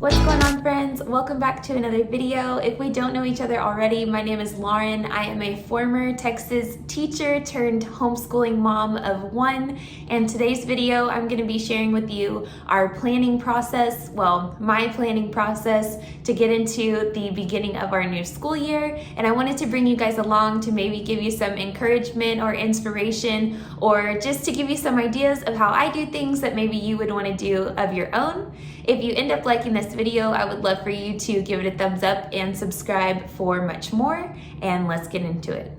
What's going on, friends? Welcome back to another video. If we don't know each other already, my name is Lauren. I am a former Texas teacher turned homeschooling mom of one, and today's video I'm going to be sharing with you our planning process, my planning process to get into the beginning of our new school year. And I wanted to bring you guys along to maybe give you some encouragement or inspiration, or just to give you some ideas of how I do things that maybe you would want to do of your own. If you end up liking this video, I would love for you to give it a thumbs up and subscribe for much more, and let's get into it.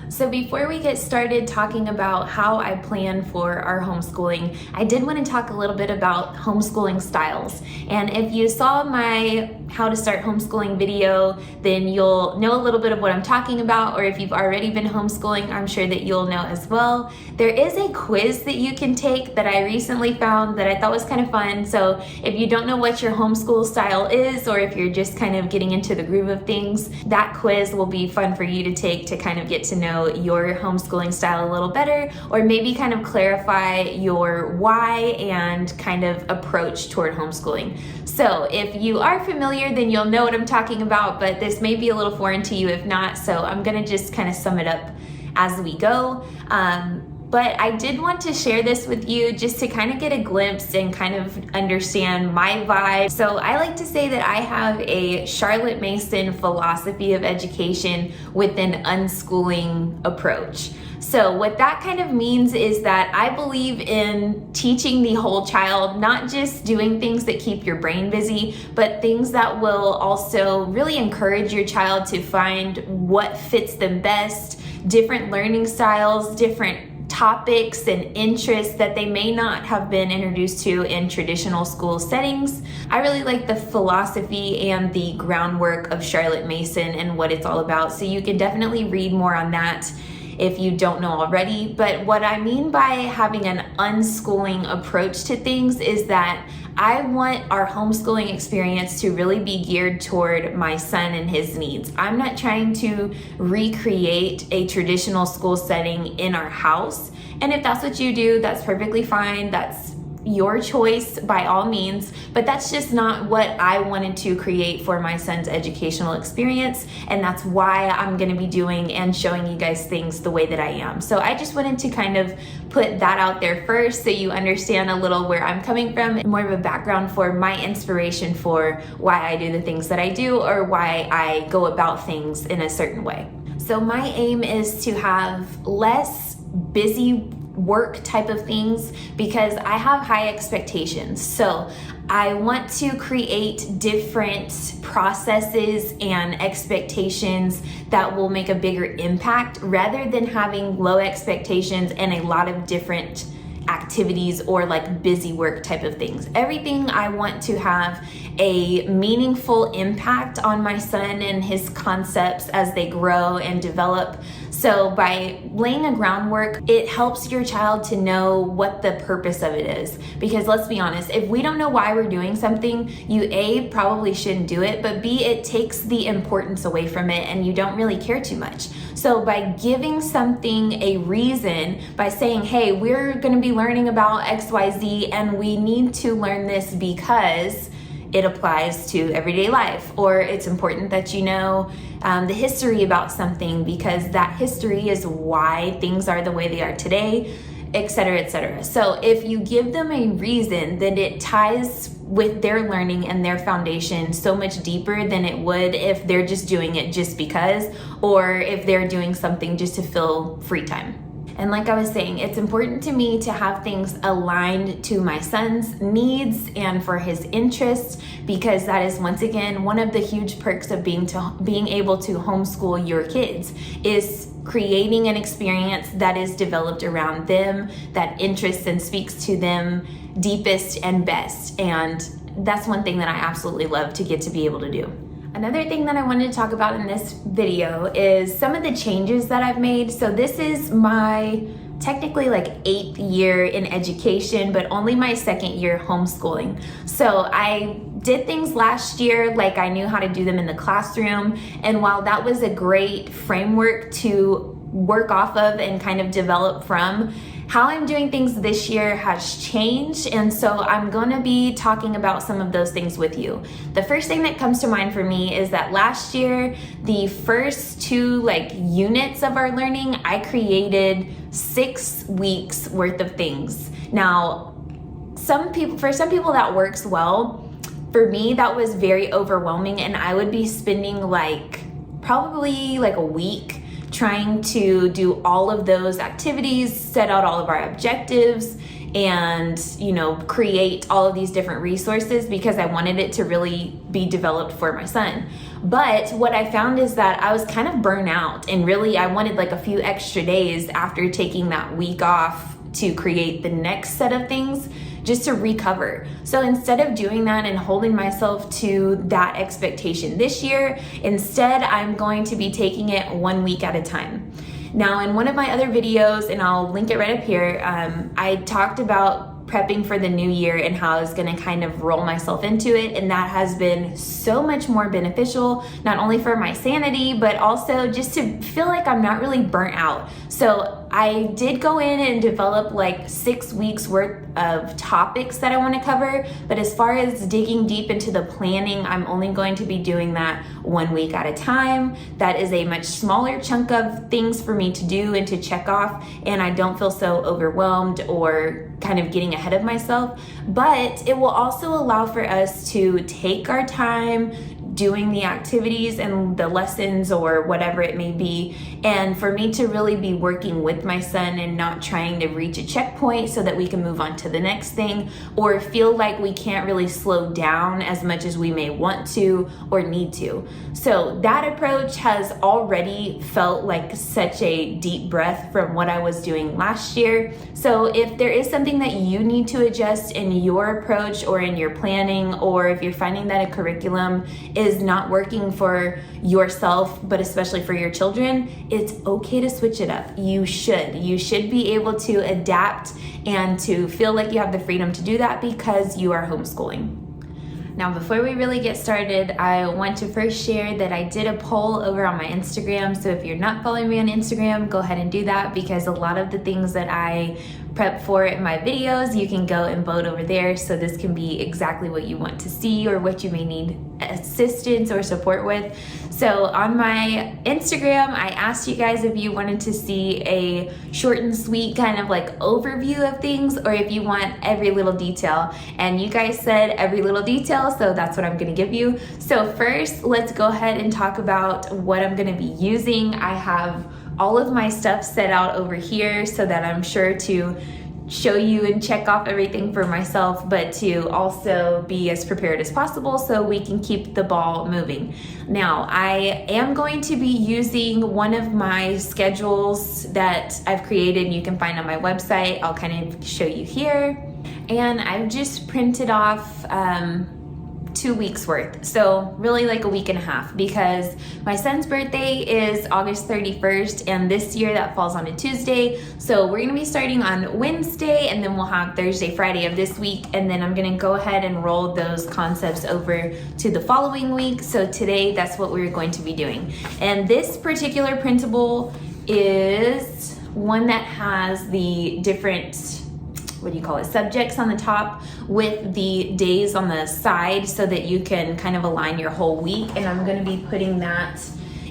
So before we get started talking about how I plan for our homeschooling, I did want to talk a little bit about homeschooling styles. And if you saw my how to start homeschooling video, then you'll know a little bit of what I'm talking about, or if you've already been homeschooling, I'm sure that you'll know as well. There is a quiz that you can take that I recently found that I thought was kind of fun. So if you don't know what your homeschool style is, or if you're just kind of getting into the groove of things, that quiz will be fun for you to take to kind of get to know your homeschooling style a little better, or maybe kind of clarify your why and kind of approach toward homeschooling. So if you are familiar, then you'll know what I'm talking about, but this may be a little foreign to you if not, so I'm gonna just kind of sum it up as we go. But I did want to share this with you just to kind of get a glimpse and kind of understand my vibe. So I like to say that I have a Charlotte Mason philosophy of education with an unschooling approach. So what that kind of means is that I believe in teaching the whole child, not just doing things that keep your brain busy, but things that will also really encourage your child to find what fits them best, different learning styles, different topics and interests that they may not have been introduced to in traditional school settings. I really like the philosophy and the groundwork of Charlotte Mason and what it's all about. So you can definitely read more on that if you don't know already. But what I mean by having an unschooling approach to things is that I want our homeschooling experience to really be geared toward my son and his needs. I'm not trying to recreate a traditional school setting in our house. And if that's what you do, that's perfectly fine. That's your choice by all means, but that's just not what I wanted to create for my son's educational experience, and that's why I'm going to be doing and showing you guys things the way that I am. So I just wanted to kind of put that out there first so you understand a little where I'm coming from, and more of a background for my inspiration for why I do the things that I do, or why I go about things in a certain way. So my aim is to have less busy work type of things because I have high expectations. So I want to create different processes and expectations that will make a bigger impact rather than having low expectations and a lot of different activities or like busy work type of things. Everything I want to have a meaningful impact on my son and his concepts as they grow and develop. So by laying a groundwork, it helps your child to know what the purpose of it is. Because let's be honest, if we don't know why we're doing something, you A, probably shouldn't do it, but B, it takes the importance away from it and you don't really care too much. So by giving something a reason, by saying, hey, we're gonna be learning about XYZ and we need to learn this because it applies to everyday life, or it's important that you know the history about something because that history is why things are the way they are today, etc., etc. So if you give them a reason, then it ties with their learning and their foundation so much deeper than it would if they're just doing it just because, or if they're doing something just to fill free time. And like I was saying, it's important to me to have things aligned to my son's needs and for his interests, because that is once again one of the huge perks of being able to homeschool your kids is creating an experience that is developed around them, that interests and speaks to them deepest and best. And that's one thing that I absolutely love to get to be able to do. Another thing that I wanted to talk about in this video is some of the changes that I've made. So this is my technically like 8th year in education, but only my 2nd year homeschooling. So I did things last year like I knew how to do them in the classroom. And while that was a great framework to work off of and kind of develop from, how I'm doing things this year has changed, and so I'm gonna be talking about some of those things with you. The first thing that comes to mind for me is that last year, the first 2 units of our learning, I created 6 weeks worth of things. Now, for some people that works well. For me, that was very overwhelming, and I would be spending probably a week trying to do all of those activities, set out all of our objectives, and create all of these different resources because I wanted it to really be developed for my son. But what I found is that I was kind of burnt out, and really I wanted a few extra days after taking that week off to create the next set of things, just to recover. So instead of doing that and holding myself to that expectation this year, instead I'm going to be taking it 1 week at a time. Now, in one of my other videos, and I'll link it right up here, I talked about prepping for the new year and how I was gonna kind of roll myself into it, and that has been so much more beneficial, not only for my sanity, but also just to feel like I'm not really burnt out. So I did go in and develop 6 weeks worth of topics that I want to cover, but as far as digging deep into the planning, I'm only going to be doing that 1 week at a time. That is a much smaller chunk of things for me to do and to check off, and I don't feel so overwhelmed or kind of getting ahead of myself. But it will also allow for us to take our time doing the activities and the lessons or whatever it may be, and for me to really be working with my son and not trying to reach a checkpoint so that we can move on to the next thing, or feel like we can't really slow down as much as we may want to or need to. So that approach has already felt like such a deep breath from what I was doing last year. So if there is something that you need to adjust in your approach or in your planning, or if you're finding that a curriculum is not working for yourself, but especially for your children, it's okay to switch it up. You should be able to adapt and to feel like you have the freedom to do that because you are homeschooling. Now, before we really get started, I want to first share that I did a poll over on my Instagram. So if you're not following me on Instagram, go ahead and do that, because a lot of the things that I prep for in my videos, you can go and vote over there. So this can be exactly what you want to see or what you may need assistance or support with. So on my Instagram, I asked you guys if you wanted to see a short and sweet kind of overview of things, or if you want every little detail. And you guys said every little detail, so that's what I'm gonna give you. So first, let's go ahead and talk about what I'm gonna be using. I have all of my stuff set out over here so that I'm sure to show you and check off everything for myself, but to also be as prepared as possible so we can keep the ball moving. Now, I am going to be using one of my schedules that I've created, you can find on my website. I'll kind of show you here. And I've just printed off 2 weeks worth, so really a week and a half, because my son's birthday is August 31st, and this year that falls on a Tuesday. So we're gonna be starting on Wednesday, and then we'll have Thursday, Friday of this week, and then I'm gonna go ahead and roll those concepts over to the following week. So today, that's what we're going to be doing. And this particular printable is one that has the different, subjects on the top with the days on the side so that you can kind of align your whole week. And I'm going to be putting that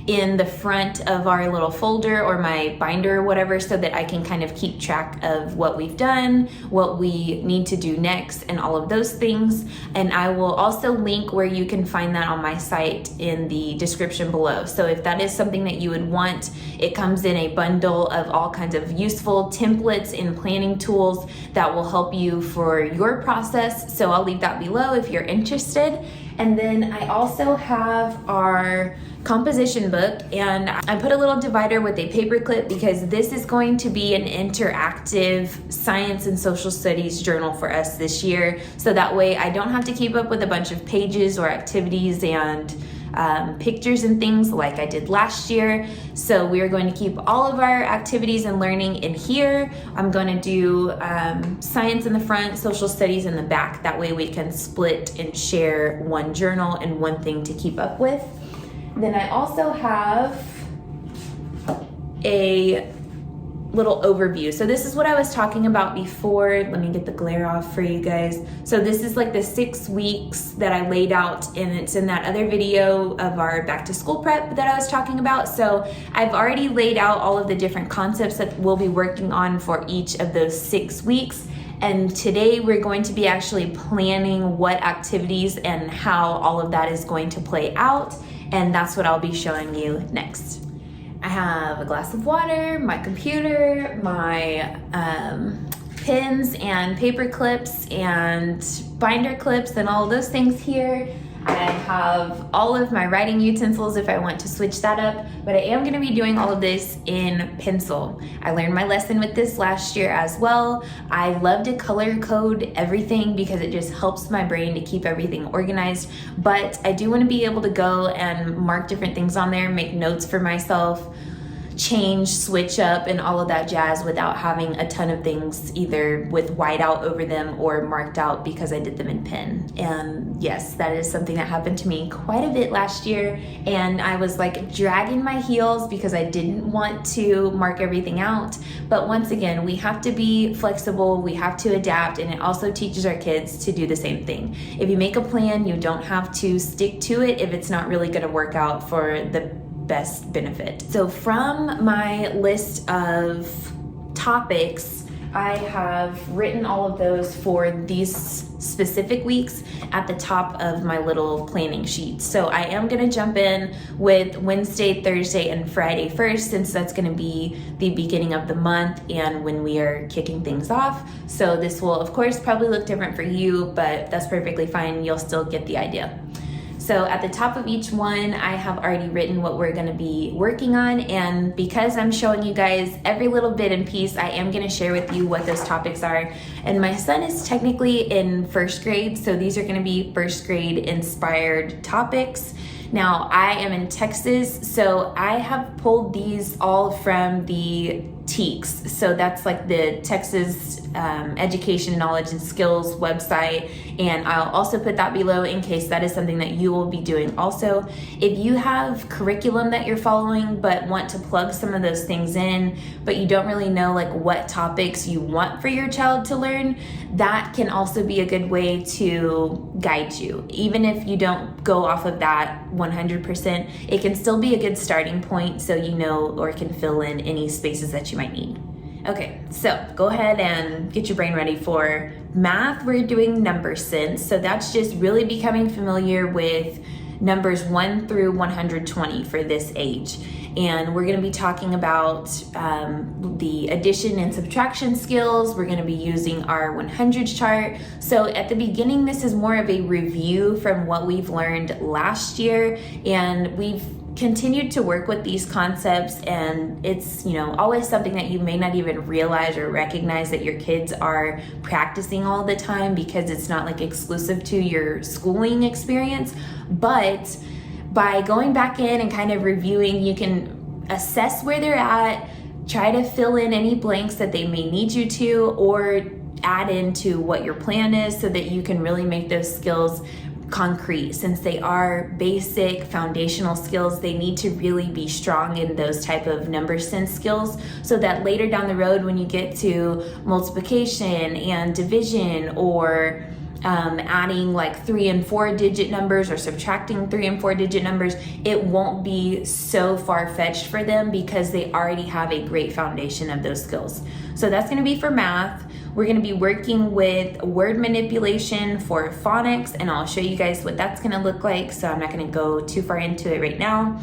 in the front of our little folder or my binder or whatever, so that I can kind of keep track of what we've done, what we need to do next, and all of those things. And I will also link where you can find that on my site in the description below. So if that is something that you would want, it comes in a bundle of all kinds of useful templates and planning tools that will help you for your process. So I'll leave that below if you're interested. And then I also have our composition book, and I put a little divider with a paper clip because this is going to be an interactive science and social studies journal for us this year. So that way I don't have to keep up with a bunch of pages or activities and pictures and things like I did last year. So we are going to keep all of our activities and learning in here. I'm going to do science in the front, social studies in the back. That way we can split and share one journal and one thing to keep up with. Then I also have a little overview. So this is what I was talking about before. Let me get the glare off for you guys. So this is like the 6 weeks that I laid out, and it's in that other video of our back to school prep that I was talking about. So I've already laid out all of the different concepts that we'll be working on for each of those 6 weeks. And today we're going to be actually planning what activities and how all of that is going to play out. And that's what I'll be showing you next. I have a glass of water, my computer, my pens and paper clips and binder clips and all of those things here. I have all of my writing utensils if I want to switch that up, but I am going to be doing all of this in pencil. I learned my lesson with this last year as well. I love to color code everything because it just helps my brain to keep everything organized, but I do want to be able to go and mark different things on there, make notes for myself, change, switch up, and all of that jazz without having a ton of things either with whiteout over them or marked out because I did them in pen. And yes, that is something that happened to me quite a bit last year, and I was like dragging my heels because I didn't want to mark everything out. But once again, we have to be flexible, we have to adapt, and it also teaches our kids to do the same thing. If you make a plan, you don't have to stick to it if it's not really going to work out for the best benefit. So from my list of topics, I have written all of those for these specific weeks at the top of my little planning sheet. So I am going to jump in with Wednesday, Thursday, and Friday first, since that's going to be the beginning of the month and when we are kicking things off. So this will, of course, probably look different for you, but that's perfectly fine. You'll still get the idea. So at the top of each one, I have already written what we're gonna be working on, and because I'm showing you guys every little bit and piece, I am gonna share with you what those topics are. And my son is technically in first grade, so these are gonna be first grade inspired topics. Now, I am in Texas, so I have pulled these all from the TEKS. So that's like the Texas Education, Knowledge, and Skills website. And I'll also put that below in case that is something that you will be doing also. If you have curriculum that you're following but want to plug some of those things in, but you don't really know like what topics you want for your child to learn, that can also be a good way to guide you. Even if you don't go off of that 100%, it can still be a good starting point so you know or can fill in any spaces that you might need. Okay, so go ahead and get your brain ready for math. We're doing number sense. So that's just really becoming familiar with numbers 1 through 120 for this age. And we're going to be talking about the addition and subtraction skills. We're going to be using our 100s chart. So at the beginning, this is more of a review from what we've learned last year, and we've continued to work with these concepts, and it's, you know, always something that you may not even realize or recognize that your kids are practicing all the time because it's not like exclusive to your schooling experience. But by going back in and kind of reviewing, you can assess where they're at, try to fill in any blanks that they may need you to, or add into what your plan is so that you can really make those skills concrete. Since they are basic foundational skills, they need to really be strong in those type of number sense skills so that later down the road when you get to multiplication and division, or adding like 3 and 4 digit numbers or subtracting 3 and 4 digit numbers, it won't be so far-fetched for them because they already have a great foundation of those skills. So that's going to be for math. We're going to be working with word manipulation for phonics, and I'll show you guys what that's going to look like, so I'm not going to go too far into it right now.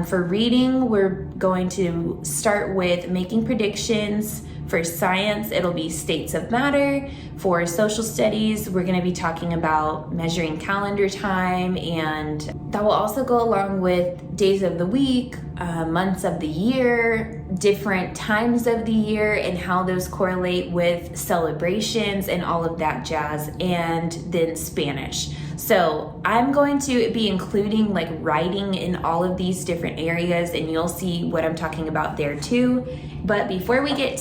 For reading, we're going to start with making predictions. For science, it'll be states of matter. For social studies, we're going to be talking about measuring calendar time, and that will also go along with days of the week, months of the year, different times of the year, and how those correlate with celebrations and all of that jazz, and then Spanish. So I'm going to be including like writing in all of these different areas, and you'll see what I'm talking about there too. But before we get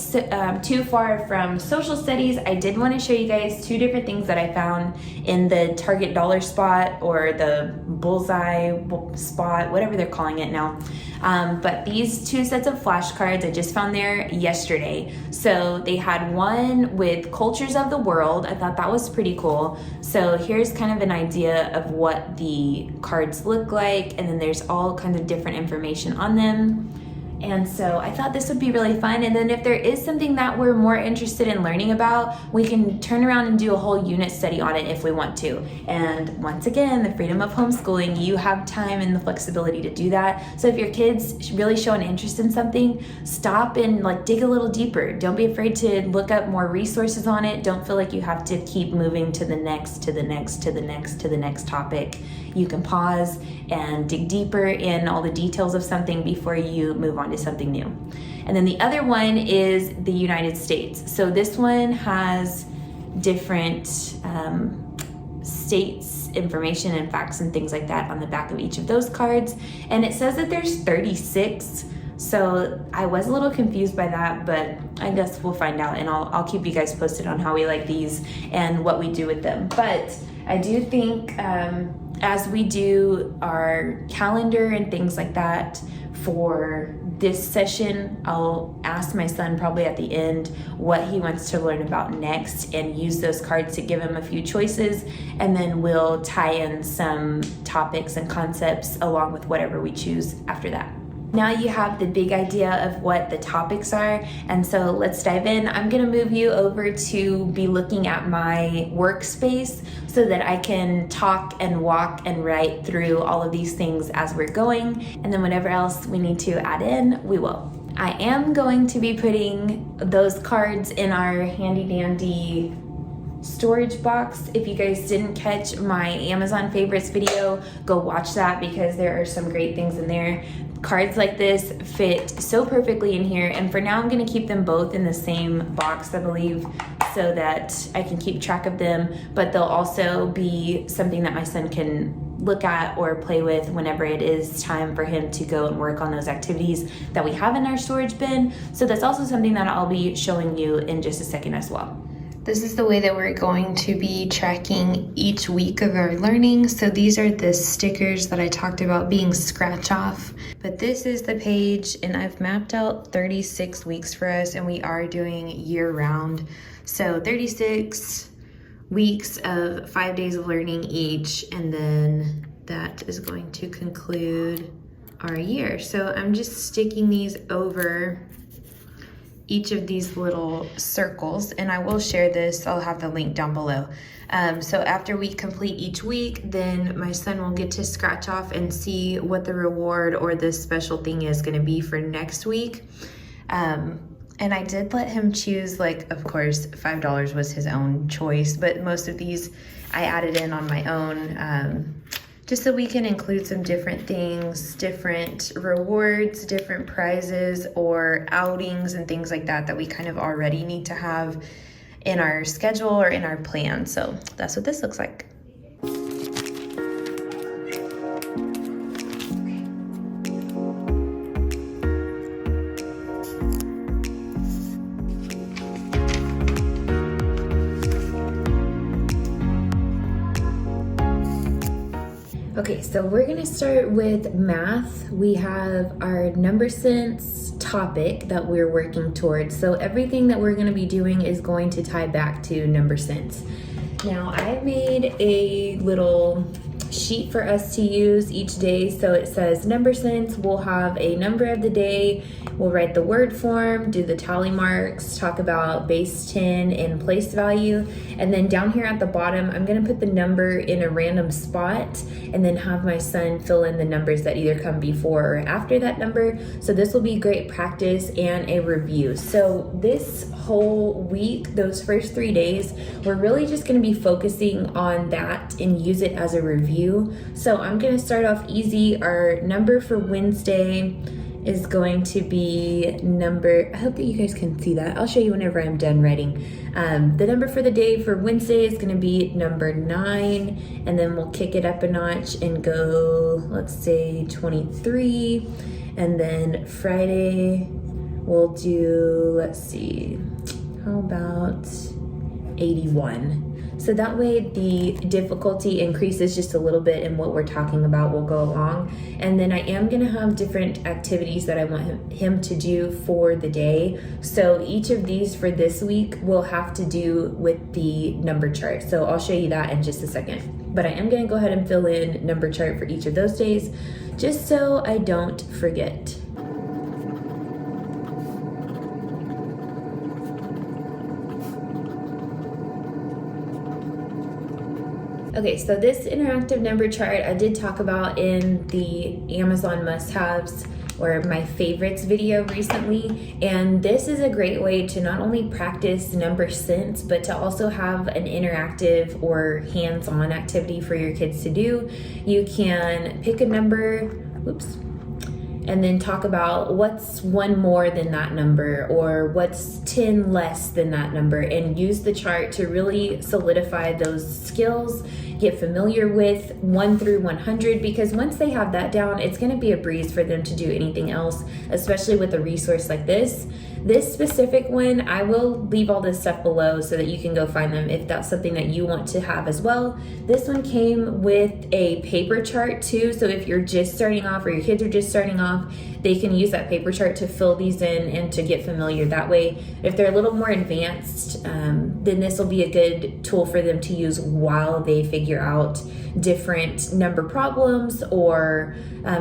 too far from social studies, I did want to show you guys two different things that I found in the Target dollar spot or the bullseye spot, whatever they're calling it now. But these two sets of flashcards I just found there yesterday. So they had one with cultures of the world. I thought that was pretty cool. So here's kind of an idea of what the cards look like, and then there's all kinds of different information on them. And so I thought this would be really fun. And then if there is something that we're more interested in learning about, we can turn around and do a whole unit study on it if we want to. And once again, the freedom of homeschooling, you have time and the flexibility to do that. So if your kids really show an interest in something, stop and dig a little deeper. Don't be afraid to look up more resources on it. Don't feel like you have to keep moving to the next, to the next, to the next, to the next topic. You can pause and dig deeper in all the details of something before you move on to something new. And then the other one is the United States. So this one has different states information and facts and things like that on the back of each of those cards. And it says that there's 36. So I was a little confused by that, but I guess we'll find out, and I'll keep you guys posted on how we like these and what we do with them. But I do think as we do our calendar and things like that for this session, I'll ask my son probably at the end what he wants to learn about next and use those cards to give him a few choices, and then we'll tie in some topics and concepts along with whatever we choose after that. Now you have the big idea of what the topics are, and so let's dive in. I'm gonna move you over to be looking at my workspace so that I can talk and walk and write through all of these things as we're going, and then whatever else we need to add in, we will. I am going to be putting those cards in our handy dandy storage box. If you guys didn't catch my Amazon favorites video, go watch that because there are some great things in there. Cards like this fit so perfectly in here, and for now I'm going to keep them both in the same box, I believe, so that I can keep track of them, but they'll also be something that my son can look at or play with whenever it is time for him to go and work on those activities that we have in our storage bin. So that's also something that I'll be showing you in just a second as well. This is the way that we're going to be tracking each week of our learning. So these are the stickers that I talked about being scratch off. But this is the page, and I've mapped out 36 weeks for us, and we are doing year round. So 36 weeks of 5 days of learning each, and then that is going to conclude our year. So I'm just sticking these over each of these little circles, and I will share this. I'll have the link down below. So after we complete each week, then my son will get to scratch off and see what the reward or this special thing is going to be for next week. And I did let him choose, of course, $5 was his own choice, but most of these I added in on my own, just so we can include some different things, different rewards, different prizes or outings and things like that we kind of already need to have in our schedule or in our plan. So that's what this looks like. Okay, so we're gonna start with math. We have our number sense topic that we're working towards. So everything that we're gonna be doing is going to tie back to number sense. Now I made a little sheet for us to use each day. So it says number sense, we'll have a number of the day, we'll write the word form, do the tally marks, talk about base 10 and place value. And then down here at the bottom, I'm gonna put the number in a random spot and then have my son fill in the numbers that either come before or after that number. So this will be great practice and a review. So this whole week, those first 3 days, we're really just gonna be focusing on that and use it as a review. So I'm gonna start off easy. Our number for Wednesday is going to be I hope that you guys can see that. I'll show you whenever I'm done writing. The number for the day for Wednesday is gonna be number 9, and then we'll kick it up a notch and go, let's say 23. And then Friday we'll do, let's see, how about 81? So that way the difficulty increases just a little bit, and what we're talking about will go along. And then I am gonna have different activities that I want him to do for the day. So each of these for this week will have to do with the number chart. So I'll show you that in just a second. But I am gonna go ahead and fill in number chart for each of those days, just so I don't forget. Okay, so this interactive number chart I did talk about in the Amazon must-haves or my favorites video recently, and this is a great way to not only practice number sense, but to also have an interactive or hands-on activity for your kids to do. You can pick a number, and then talk about what's one more than that number, or what's 10 less than that number, and use the chart to really solidify those skills, get familiar with 1 through 100, because once they have that down, it's going to be a breeze for them to do anything else, especially with a resource like this. This specific one, I will leave all this stuff below so that you can go find them if that's something that you want to have as well. This one came with a paper chart too, so if you're just starting off or your kids are just starting off, they can use that paper chart to fill these in and to get familiar that way. If they're a little more advanced, then this will be a good tool for them to use while they figure out different number problems, or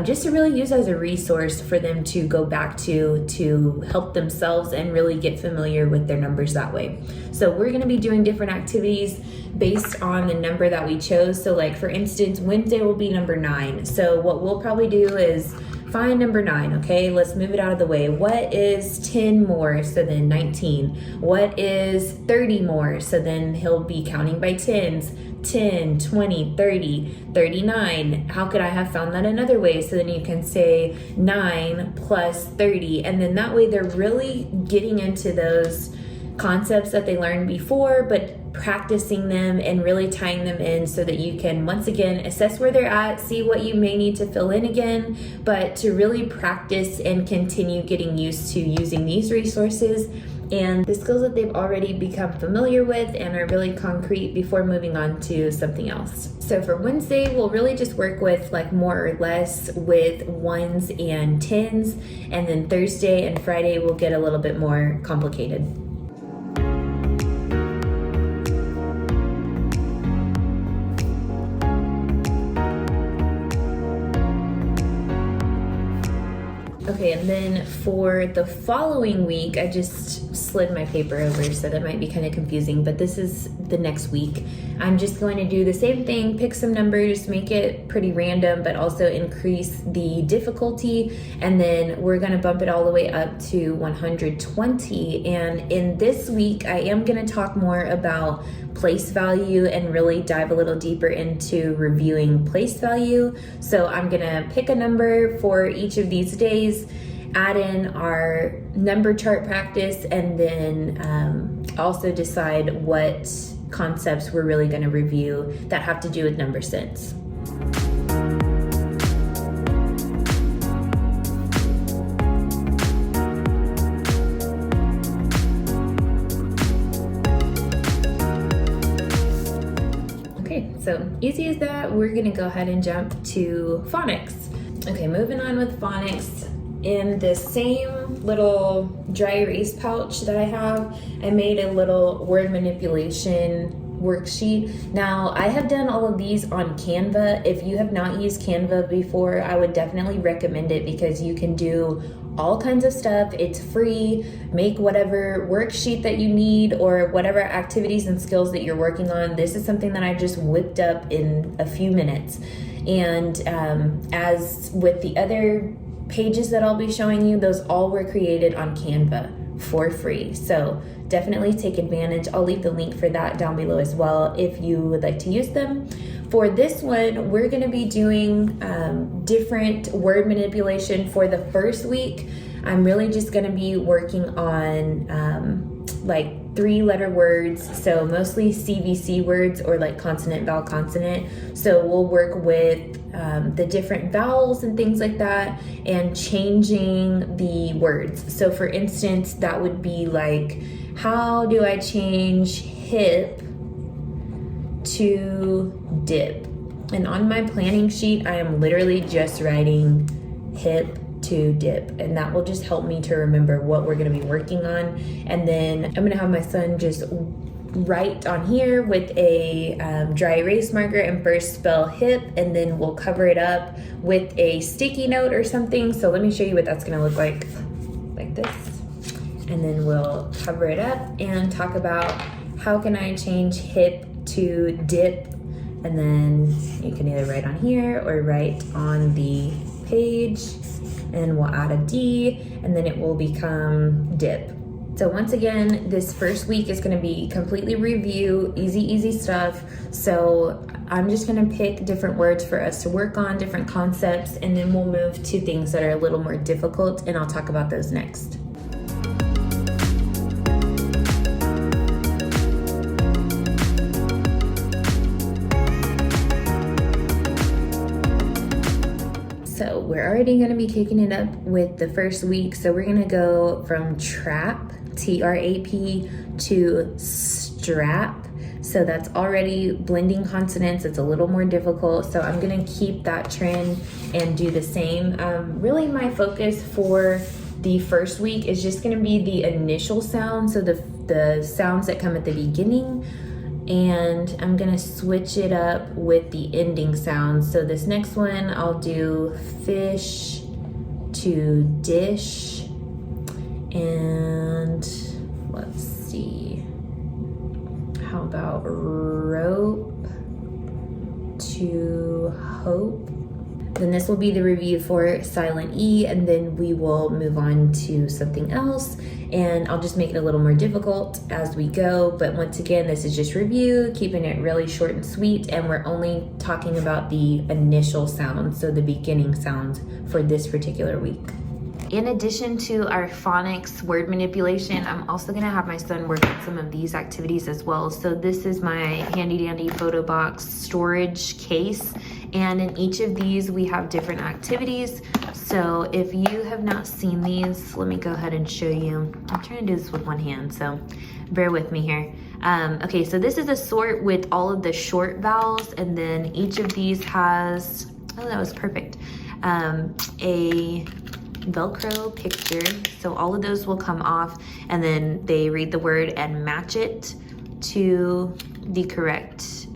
just to really use as a resource for them to go back to help themselves and really get familiar with their numbers that way. So we're going to be doing different activities based on the number that we chose. So like for instance, Wednesday will be number 9. So what we'll probably do is find number 9, okay? Let's move it out of the way. What is 10 more? So then 19. What is 30 more? So then he'll be counting by tens. 10, 20, 30, 39. How could I have found that another way? So then you can say 9 plus 30. And then that way they're really getting into those concepts that they learned before, but practicing them and really tying them in so that you can once again assess where they're at, see what you may need to fill in again, but to really practice and continue getting used to using these resources and the skills that they've already become familiar with and are really concrete before moving on to something else. So for Wednesday, we'll really just work with like more or less with 1s and 10s, and then Thursday and Friday will get a little bit more complicated. Okay, and then for the following week, I just slid my paper over, so that might be kind of confusing, but this is the next week. I'm just going to do the same thing, pick some numbers, make it pretty random, but also increase the difficulty, and then we're going to bump it all the way up to 120. And in this week, I am going to talk more about place value and really dive a little deeper into reviewing place value. So I'm gonna pick a number for each of these days, add in our number chart practice, and then also decide what concepts we're really gonna review that have to do with number sense. So easy as that, we're gonna go ahead and jump to phonics. Okay, moving on with phonics. In the same little dry erase pouch that I have, I made a little word manipulation worksheet. Now, I have done all of these on Canva. If you have not used Canva before, I would definitely recommend it because you can do all kinds of stuff. It's free. Make whatever worksheet that you need or whatever activities and skills that you're working on. This is something that I just whipped up in a few minutes. And as with the other pages that I'll be showing you, those all were created on Canva for free. So definitely take advantage. I'll leave the link for that down below as well if you would like to use them. For this one, we're going to be doing different word manipulation for the first week. I'm really just going to be working on like 3-letter words, so mostly CVC words or like consonant, vowel, consonant. So we'll work with the different vowels and things like that and changing the words. So for instance, that would be like, how do I change hip to dip? And on my planning sheet, I am literally just writing hip to dip, and that will just help me to remember what we're going to be working on. And then I'm going to have my son just write on here with a dry erase marker and first spell hip, and then we'll cover it up with a sticky note or something. So let me show you what that's going to look like this. And then we'll cover it up and talk about how can I change hip to dip. And then you can either write on here or write on the page, and we'll add a D, and then it will become dip. So once again, this first week is going to be completely review, easy stuff. So I'm just going to pick different words for us to work on, different concepts, and then we'll move to things that are a little more difficult, and I'll talk about those next. So we're already going to be kicking it up with the first week. So we're going to go from trap, T-R-A-P, to strap. So that's already blending consonants. It's a little more difficult. So I'm going to keep that trend and do the same. Really my focus for the first week is just going to be the initial sounds. So the sounds that come at the beginning. And I'm gonna switch it up with the ending sounds. So this next one, I'll do fish to dish, and let's see, how about rope to hope. Then this will be the review for silent E, and then we will move on to something else, and I'll just make it a little more difficult as we go. But once again, this is just review, keeping it really short and sweet, and we're only talking about the initial sounds, so the beginning sounds for this particular week. In addition to our phonics word manipulation, I'm also gonna have my son work on some of these activities as well. So this is my handy dandy photo box storage case. And in each of these, we have different activities. So if you have not seen these, let me go ahead and show you. I'm trying to do this with one hand, so bear with me here. Okay, so this is a sort with all of the short vowels, and then each of these has, oh, that was perfect, a Velcro picture. So all of those will come off, and then they read the word and match it to the correct,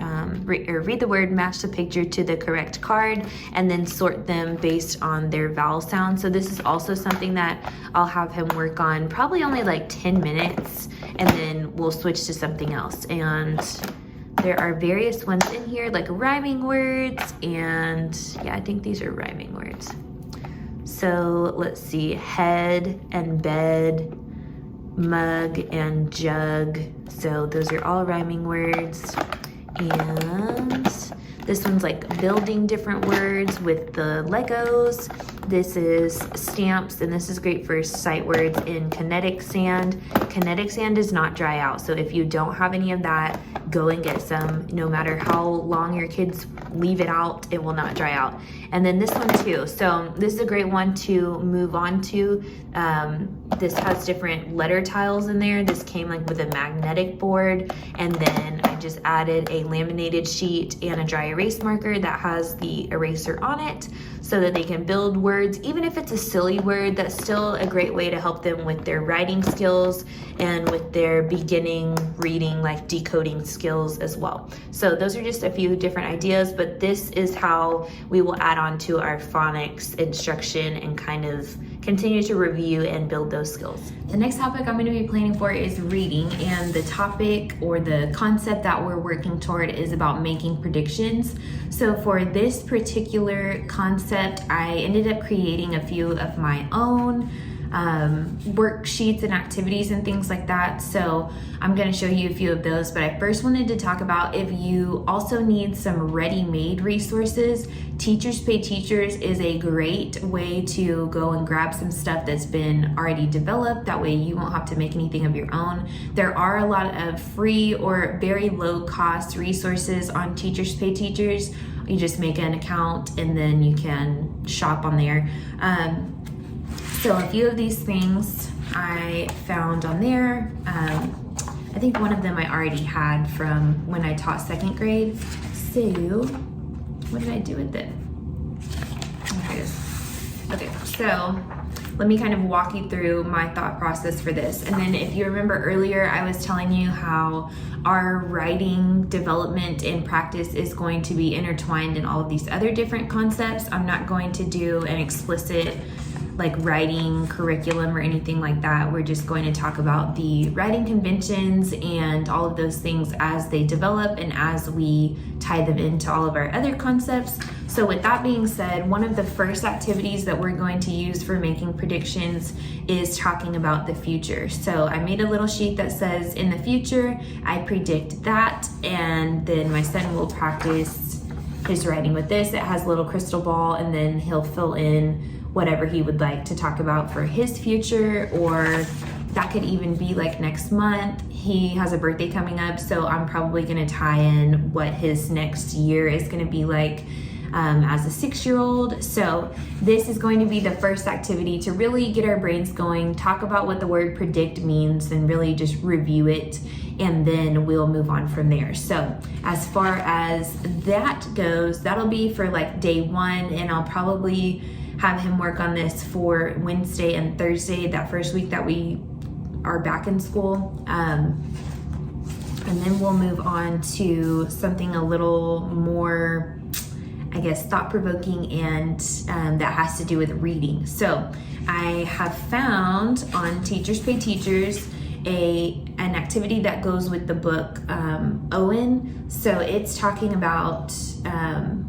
read the word, match the picture to the correct card, and then sort them based on their vowel sound. So this is also something that I'll have him work on, probably only like 10 minutes, and then we'll switch to something else. And there are various ones in here, like rhyming words, and yeah, I think these are rhyming words. So let's see, head and bed, mug and jug. So those are all rhyming words. And this one's like building different words with the Legos. This is stamps, and this is great for sight words in kinetic sand. Kinetic sand does not dry out, so if you don't have any of that, go and get some. No matter how long your kids leave it out, it will not dry out. And then this one too. So this is a great one to move on to. This has different letter tiles in there. This came like with a magnetic board, and then I just added a laminated sheet and a dry erase marker that has the eraser on it, so that they can build words. Even if it's a silly word, that's still a great way to help them with their writing skills and with their beginning reading, like decoding skills as well. So those are just a few different ideas, but this is how we will add on to our phonics instruction and kind of continue to review and build those skills. The next topic I'm going to be planning for is reading, and the topic or the concept that we're working toward is about making predictions. So for this particular concept, I ended up creating a few of my own. worksheets and activities and things like that. So I'm going to show you a few of those, but I first wanted to talk about if you also need some ready-made resources. Teachers Pay Teachers is a great way to go and grab some stuff that's been already developed. That way you won't have to make anything of your own. There are a lot of free or very low cost resources on Teachers Pay Teachers. You just make an account and then you can shop on there. So a few of these things I found on there. I think one of them I already had from when I taught second grade. So what did I do with it? Okay, so let me kind of walk you through my thought process for this. And then if you remember earlier, I was telling you how our writing development and practice is going to be intertwined in all of these other different concepts. I'm not going to do an explicit like writing curriculum or anything like that. We're just going to talk about the writing conventions and all of those things as they develop and as we tie them into all of our other concepts. So with that being said, one of the first activities that we're going to use for making predictions is talking about the future. So I made a little sheet that says, in the future, I predict that, and then my son will practice his writing with this. It has a little crystal ball, and then he'll fill in whatever he would like to talk about for his future, or that could even be like next month. He has a birthday coming up, so I'm probably gonna tie in what his next year is gonna be like as a 6-year-old. So this is going to be the first activity to really get our brains going, talk about what the word predict means, and really just review it, and then we'll move on from there. So as far as that goes, that'll be for like day 1, and I'll probably have him work on this for Wednesday and Thursday, that first week that we are back in school. And then we'll move on to something a little more, I guess, thought-provoking, and that has to do with reading. So I have found on Teachers Pay Teachers an activity that goes with the book Owen. So it's talking about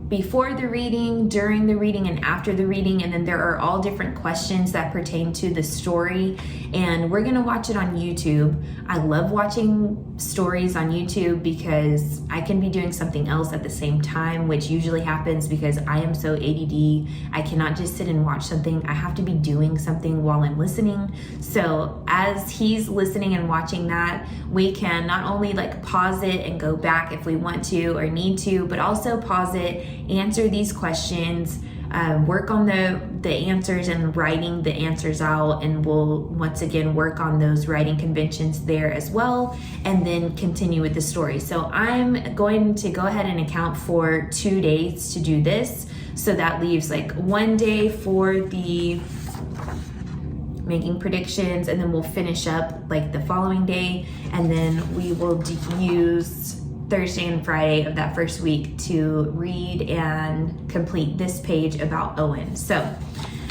before the reading, during the reading, and after the reading, and then there are all different questions that pertain to the story, and we're gonna watch it on YouTube. I love watching stories on YouTube because I can be doing something else at the same time, which usually happens because I am so ADD. I cannot just sit and watch something. I have to be doing something while I'm listening. So as he's listening and watching that, we can not only like pause it and go back if we want to or need to, but also pause it, answer these questions, work on the answers and writing the answers out, and we'll once again work on those writing conventions there as well, and then continue with the story. So I'm going to go ahead and account for 2 days to do this. So that leaves like 1 day for the making predictions, and then we'll finish up like the following day, and then we will use Thursday and Friday of that first week to read and complete this page about Owen. So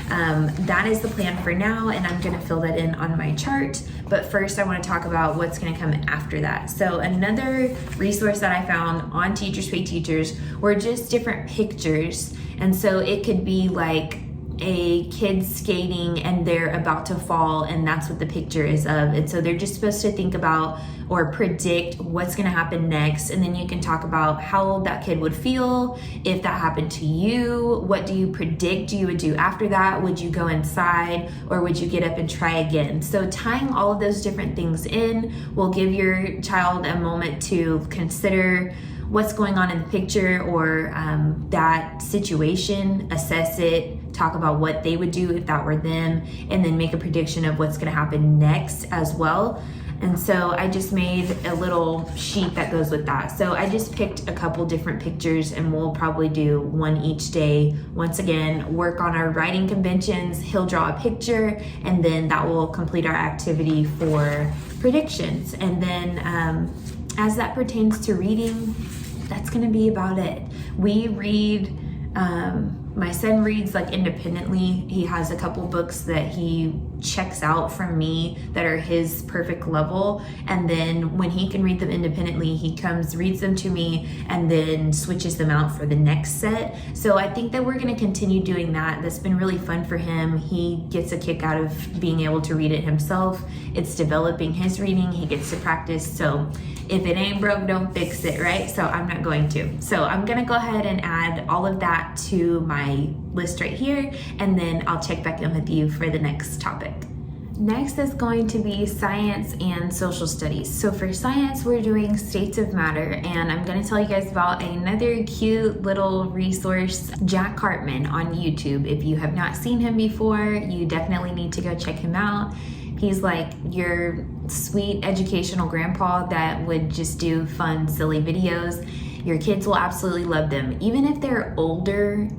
that is the plan for now, and I'm gonna fill that in on my chart. But first I wanna talk about what's gonna come after that. So another resource that I found on Teachers Pay Teachers were just different pictures. And so it could be like a kid skating and they're about to fall, and that's what the picture is of. And so they're just supposed to think about or predict what's going to happen next, and then you can talk about how that kid would feel if that happened to you. What do you predict you would do after that? Would you go inside, or would you get up and try again? So tying all of those different things in will give your child a moment to consider what's going on in the picture, or that situation, assess it, talk about what they would do if that were them, and then make a prediction of what's going to happen next as well. And so I just made a little sheet that goes with that. So I just picked a couple different pictures, and we'll probably do one each day. Once again, work on our writing conventions. He'll draw a picture, and then that will complete our activity for predictions. And then as that pertains to reading, that's going to be about it. We read my son reads like independently. He has a couple books that he checks out from me that are his perfect level, and then when he can read them independently, he comes, reads them to me, and then switches them out for the next set. So I think that we're going to continue doing that. That's been really fun for him. He gets a kick out of being able to read it himself. It's developing his reading. He gets to practice. So if it ain't broke, don't fix it, right? So I'm not going to. So I'm going to go ahead and add all of that to my list right here, and then I'll check back in with you for the next topic. Next is going to be science and social studies. So for science, we're doing states of matter, and I'm going to tell you guys about another cute little resource, Jack Hartman on YouTube. If you have not seen him before, you definitely need to go check him out. He's like your sweet educational grandpa that would just do fun, silly videos. Your kids will absolutely love them. Even if they're older,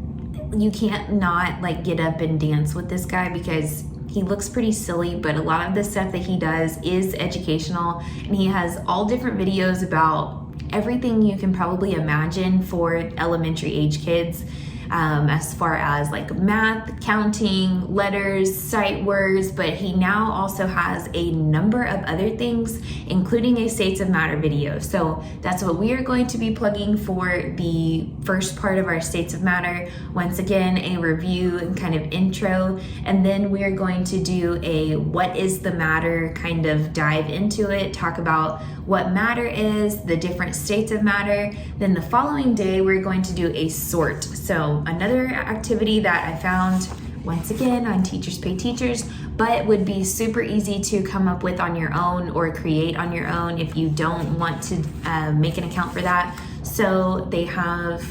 you can't not like get up and dance with this guy because he looks pretty silly, but a lot of the stuff that he does is educational, and he has all different videos about everything you can probably imagine for elementary age kids. As far as like math, counting, letters, sight words, but he now also has a number of other things, including a States of Matter video. So that's what we are going to be plugging for the first part of our States of Matter. Once again, a review and kind of intro, and then we are going to do a what is the matter kind of dive into it, talk about what matter is, the different states of matter. Then the following day, we're going to do a sort. So another activity that I found, once again, on Teachers Pay Teachers, but would be super easy to come up with on your own or create on your own if you don't want to make an account for that. So they have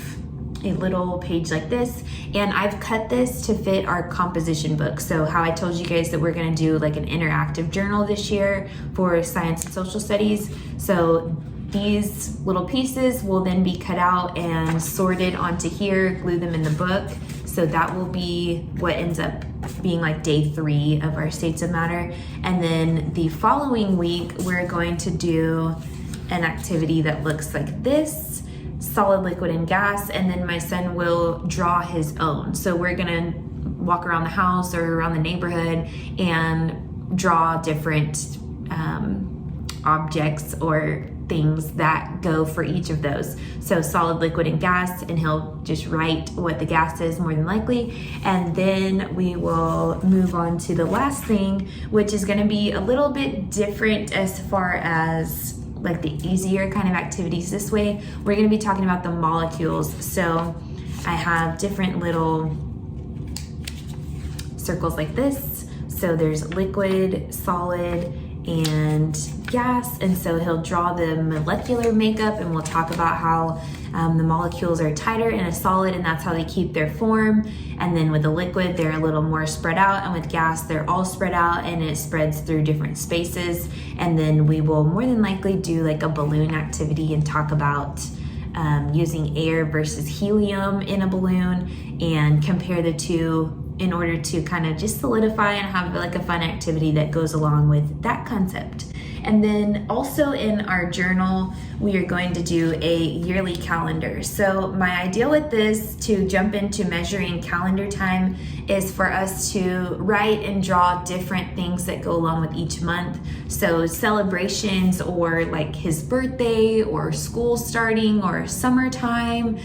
a little page like this, and I've cut this to fit our composition book. So how I told you guys that we're going to do like an interactive journal this year for science and social studies. So these little pieces will then be cut out and sorted onto here, glue them in the book. So that will be what ends up being like day 3 of our States of Matter. And then the following week, we're going to do an activity that looks like this: solid, liquid, and gas. And then my son will draw his own. So we're gonna walk around the house or around the neighborhood and draw different objects or things that go for each of those. So solid, liquid, and gas, and he'll just write what the gas is more than likely. And then we will move on to the last thing, which is going to be a little bit different as far as like the easier kind of activities. This way we're going to be talking about the molecules. So I have different little circles like this. So there's liquid, solid, and gas, and so he'll draw the molecular makeup, and we'll talk about how the molecules are tighter in a solid, and that's how they keep their form. And then with the liquid, they're a little more spread out, and with gas, they're all spread out, and it spreads through different spaces. And then we will more than likely do like a balloon activity and talk about using air versus helium in a balloon and compare the two in order to kind of just solidify and have like a fun activity that goes along with that concept. And then also in our journal, we are going to do a yearly calendar. So my idea with this, to jump into measuring calendar time, is for us to write and draw different things that go along with each month. So celebrations, or like his birthday, or school starting, or summertime.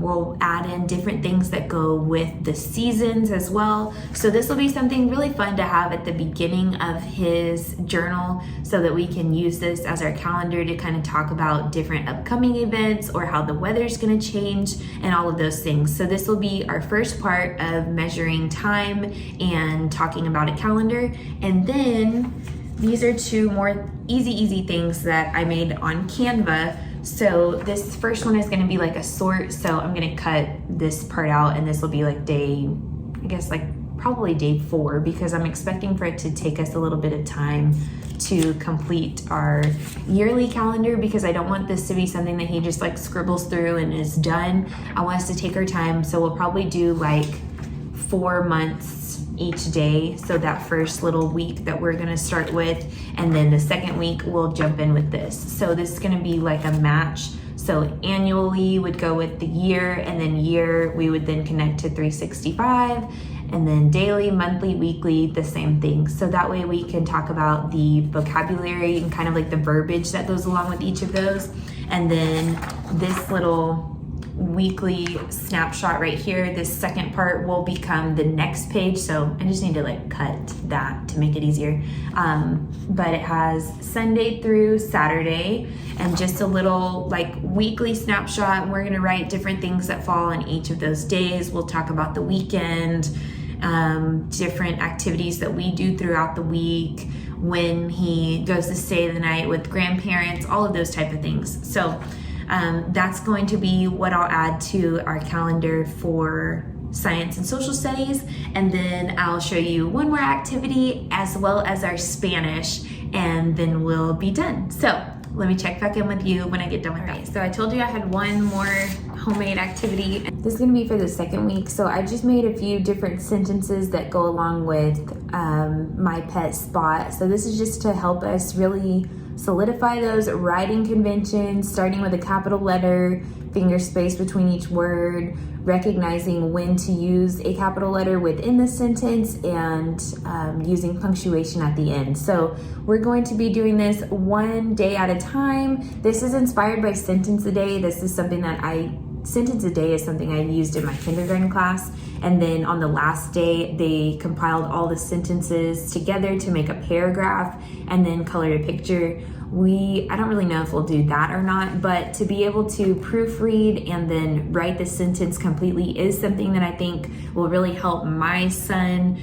We'll add in different things that go with the seasons as well. So this will be something really fun to have at the beginning of his journal, so that we can use this as our calendar to kind of talk about different upcoming events or how the weather's going to change and all of those things. So this will be our first part of measuring time and talking about a calendar. And then these are 2 more easy things that I made on Canva. So this first one is going to be like a sort. So I'm going to cut this part out, and this will be like day, I guess like probably day 4, because I'm expecting for it to take us a little bit of time to complete our yearly calendar, because I don't want this to be something that he just like scribbles through and is done. I want us to take our time. So we'll probably do like 4 months each day. So that first little week that we're going to start with, and then the second week we'll jump in with this. So this is going to be like a match. So annually would go with the year, and then year we would then connect to 365, and then daily, monthly, weekly, the same thing. So that way we can talk about the vocabulary and kind of like the verbiage that goes along with each of those. And then this little weekly snapshot right here, this second part will become the next page. So I just need to like cut that to make it easier. But it has Sunday through Saturday and just a little like weekly snapshot. And we're gonna write different things that fall on each of those days. We'll talk about the weekend, different activities that we do throughout the week, when he goes to stay the night with grandparents, all of those type of things. So that's going to be what I'll add to our calendar for science and social studies. And then I'll show you one more activity as well as our Spanish, and then we'll be done. So let me check back in with you when I get done with that. So I told you I had one more homemade activity. This is gonna be for the second week. So I just made a few different sentences that go along with my pet Spot. So this is just to help us really solidify those writing conventions, starting with a capital letter, finger space between each word, recognizing when to use a capital letter within the sentence, and using punctuation at the end. So we're going to be doing this one day at a time. This is inspired by Sentence a Day. This is something that Sentence a Day is something I used in my kindergarten class. And then on the last day, they compiled all the sentences together to make a paragraph and then colored a picture. I don't really know if we'll do that or not, but to be able to proofread and then write the sentence completely is something that I think will really help my son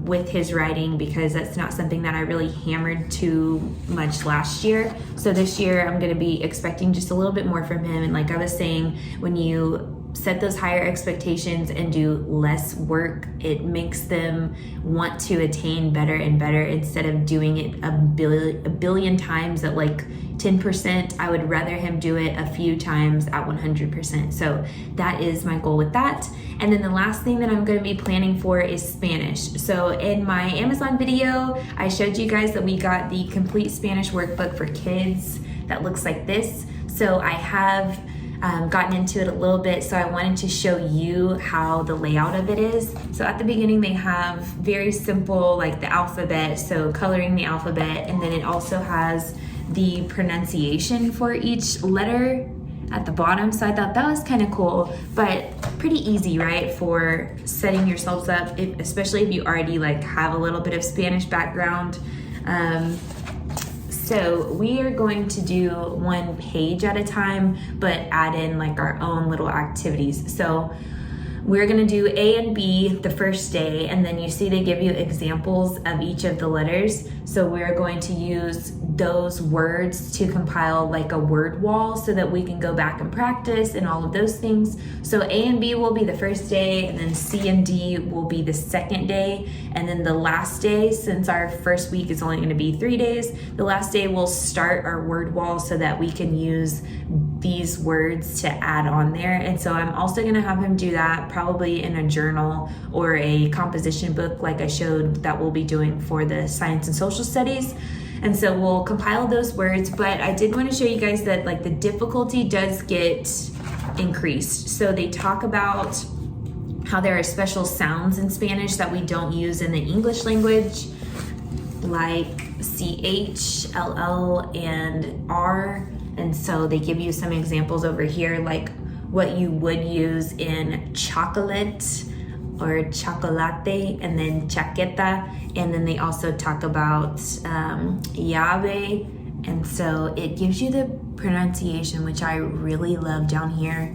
with his writing, because that's not something that I really hammered too much last year. So this year I'm gonna be expecting just a little bit more from him. And like I was saying, when you set those higher expectations and do less work, it makes them want to attain better and better instead of doing it a billion times at like 10%. I would rather him do it a few times at 100%. So that is my goal with that. And then the last thing that I'm going to be planning for is Spanish. So in my Amazon video, I showed you guys that we got the complete Spanish workbook for kids that looks like this. So I have gotten into it a little bit, so I wanted to show you how the layout of it is. So at the beginning they have very simple, like the alphabet, so coloring the alphabet, and then it also has the pronunciation for each letter at the bottom. So I thought that was kind of cool, but pretty easy, right, for setting yourselves up, especially if you already like have a little bit of Spanish background. So we are going to do one page at a time, but add in like our own little activities. So we're gonna do A and B the first day, and then you see they give you examples of each of the letters. So we're going to use those words to compile like a word wall so that we can go back and practice and all of those things. So A and B will be the first day, and then C and D will be the second day. And then the last day, since our first week is only gonna be 3 days, the last day we'll start our word wall so that we can use these words to add on there. And so I'm also gonna have him do that probably in a journal or a composition book like I showed that we'll be doing for the science and social studies. And so we'll compile those words, but I did want to show you guys that like the difficulty does get increased. So they talk about how there are special sounds in Spanish that we don't use in the English language, like CH, LL, and R. And so they give you some examples over here, like what you would use in chocolate or chocolate, and then chaqueta. And then they also talk about llave. And so it gives you the pronunciation, which I really love down here.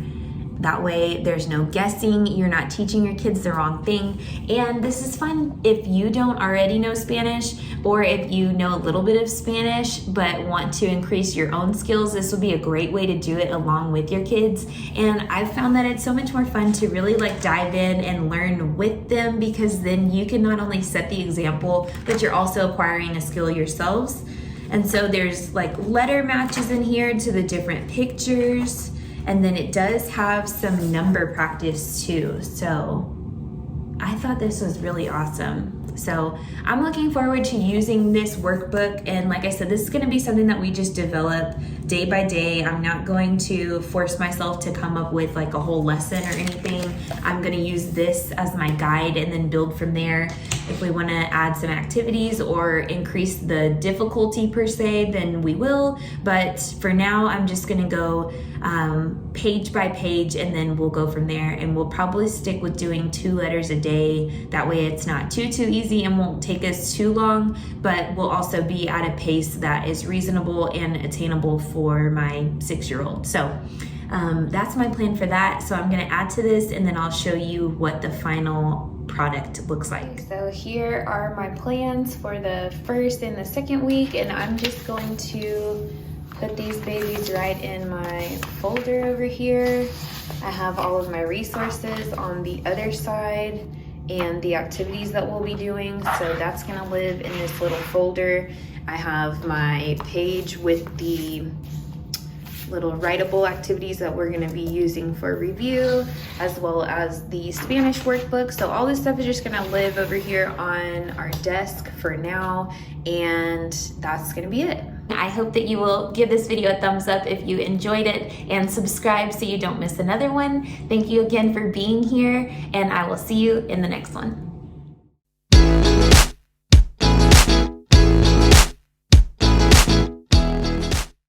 That way there's no guessing, you're not teaching your kids the wrong thing. And this is fun if you don't already know Spanish, or if you know a little bit of Spanish but want to increase your own skills. This will be a great way to do it along with your kids. And I've found that it's so much more fun to really like dive in and learn with them, because then you can not only set the example, but you're also acquiring a skill yourselves. And so there's like letter matches in here to the different pictures. And then it does have some number practice too. So I thought this was really awesome. So I'm looking forward to using this workbook, and like I said, this is going to be something that we just develop day by day. I'm not going to force myself to come up with like a whole lesson or anything. I'm going to use this as my guide and then build from there. If we want to add some activities or increase the difficulty per se, then we will. But for now, I'm just going to go page by page, and then we'll go from there. And we'll probably stick with doing 2 letters a day. That way it's not too easy and won't take us too long, but we'll also be at a pace that is reasonable and attainable for my 6-year-old. So that's my plan for that. So I'm going to add to this, and then I'll show you what the final product looks like. So here are my plans for the first and the second week, and I'm just going to put these babies right in my folder over here. I have all of my resources on the other side and the activities that we'll be doing, so that's gonna live in this little folder. I have my page with the little writable activities that we're gonna be using for review, as well as the Spanish workbook. So all this stuff is just gonna live over here on our desk for now, and that's gonna be it. I hope that you will give this video a thumbs up if you enjoyed it, and subscribe so you don't miss another one. Thank you again for being here, and I will see you in the next one.